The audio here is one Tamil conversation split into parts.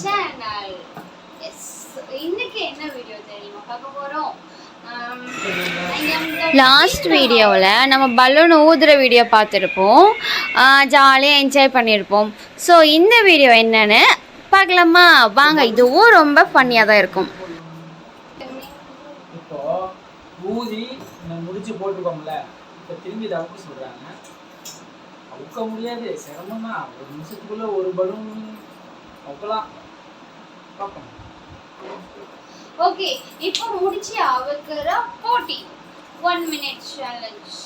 சேனல். எஸ், இன்னைக்கு என்ன வீடியோ தெரியுமா பார்க்க போறோம்? லாஸ்ட் வீடியோவில் நம்ம பலூன் ஊதுற வீடியோ பார்த்துருப்போம், ஜாலியாக என்ஜாய் பண்ணியிருப்போம். ஸோ இந்த வீடியோ என்னன்னு பார்க்கலாமா? வாங்க, இதுவும் ரொம்ப ஃபன்னியாக தான் இருக்கும். இப்போ ஊதி முடிச்சு போட்டுக்கோம்ல, இப்போ திரும்பி இதை அவுக்க சொல்கிறாங்க. அவுக்க முடியாது, சிரமம் தான். ஒரு நிமிஷத்துக்குள்ள ஒரு பலூன் அவுக்கலாம். பார்ப்போம். ஓகே, இப்போ முடிச்சு அவுக்கிற போட்டி 1 minute சேலஞ்ச்.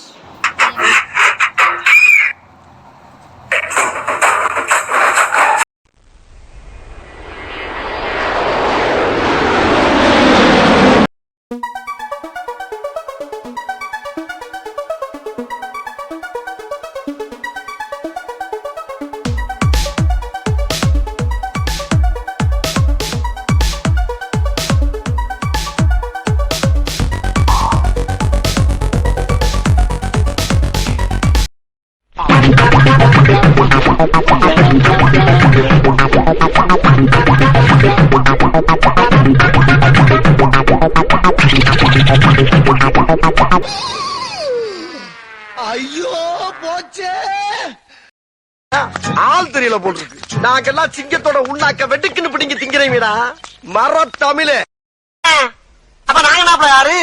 ஐயோ போச்சே, ஆள் தெரியல போட்டுருக்கு. நாங்கெல்லாம் சிங்கத்தோட உண்ணாக்க வெட்டுக்குன்னு பிடிங்க திங்கிறீங்கடா மர தமிழ். அப்ப நாங்க என்ன யாரு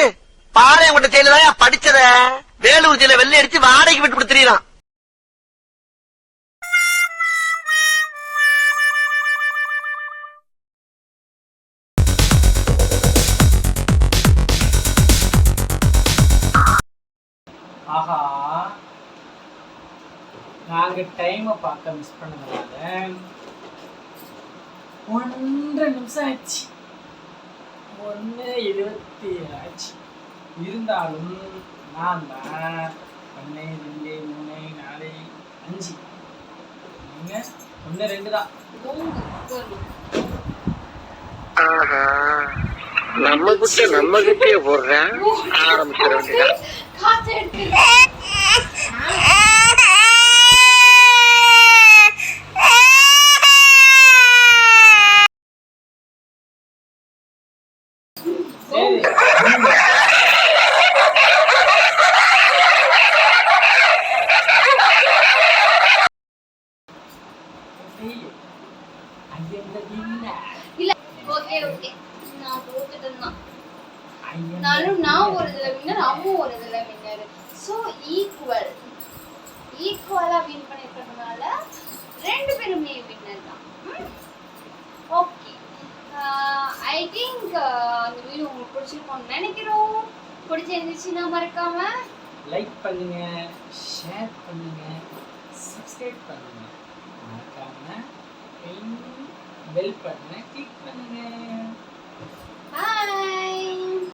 பாளையங்கோட்டை ஜெயில படிச்சத வேலூர் ஜெயில வெள்ளை அடிச்சு வாடகைக்கு விட்டு கொடுத்துறான். ஆஹா, நாங்கள் டைமை பார்க்க மிஸ் பண்ணதுனால 1.5 நிமிஷம் ஆச்சு. 1:27 ஆச்சு. இருந்தாலும் நான் தான் 1, 2, 3, 4, 5. நீங்கள் 1, 2 தான். நம்ம கிட்டே போடுறேன் ஆரம்பிச்சிட வேண்டியதான். நான் ஒரு இதுல வின்னர், அவன் ஒரு இதுல வின்னர். சோ ஈக்குவலா வின் பண்ணிருக்கறதுனால ரெண்டு பேருமே வின்னர் தான். ஓகே, ஐ திங்க் இந்த வீடியோ உங்களுக்கு பிடிச்சிருக்கும்னு நினைக்கிறோம். பிடிச்சிருந்துச்சுன்னா மறக்காம லைக் பண்ணுங்க, ஷேர் பண்ணுங்க, சப்ஸ்கிரைப் பண்ணுங்க. மறக்காம பெல் பட்டனை கிளிக் பண்ணுங்க. பாய்.